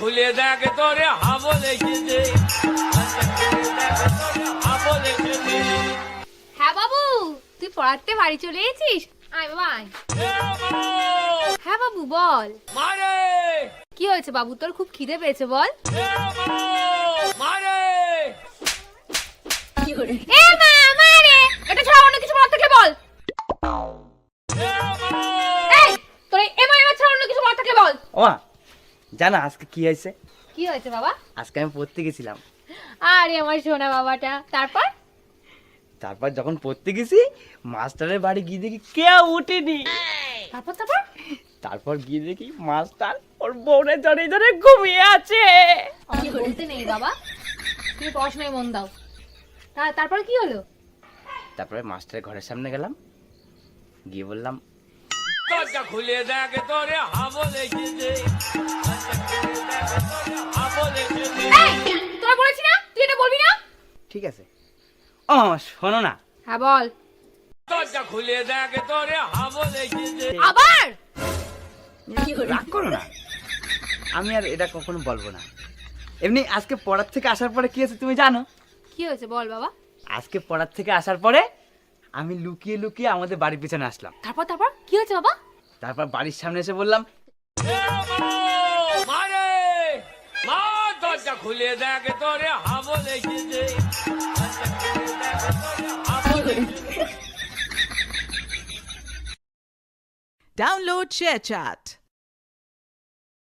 খুলে দেখ তোরে হাবল এসেছে। হ্যাঁ বাবু, তুই পড়াতে বাড়ি চলে এসেছিস? আয় বাবা আয়। হ্যাঁ বাবু বল, মারে কি হয়েছে বাবু, তোর খুব খিদে পেয়েছে বল। মারে এ মা মারে, এটা ছাড়া অন্য কিছু বলতে কে বল। এই তোর এ মা এমা ছাড়া অন্য কিছু বলতে কে বল। ওমা জানো আজকে কি হয়েছে? কি হয়েছে বাবা? আজকে আমি পড়তে গেছিলাম। আরে আমার সোনা বাবাটা, তারপর? তারপর যখন পড়তে গেছি মাস্টারের বাড়ি গিয়ে দেখি কেউ উঠেনি। তারপর তারপর তারপর গিয়ে দেখি মাস্টার ওর বউরে ধরে ধরে ঘুমিয়ে আছে। আমি বলতে নেই বাবা, তুমি পড়াশোনায় মন দাও। তারপর কি হলো? তারপরে মাস্টারের ঘরের সামনে গেলাম, গিয়ে বললাম দরজা খুলে দেখ তোরে হাবল এসেছে। হাবল এসেছে। এই তোরা বলেছি না তুই এটা বলবি না। ঠিক আছে। ও শোনো না, হ্যাঁ বল। দরজা খুলে দেখ তোরে হাবল এসেছে। আবার রাগ করো না, আমি আর এটা কখনো বলবো না। এমনি আজকে পড়ার থেকে আসার পরে কি হয়েছে তুমি জানো? কি হয়েছে বল বাবা। আজকে পড়ার থেকে আসার পরে আমি লুকিয়ে লুকিয়ে আমাদের বাড়ির পিছনে আসলাম। তারপর তারপর কি হয়েছে বাবা? তারপর বাড়ির সামনে এসে বললাম মারে মা, দরজা খুলে দেখ তোরে হাবল এসেছে। Download ShareChat.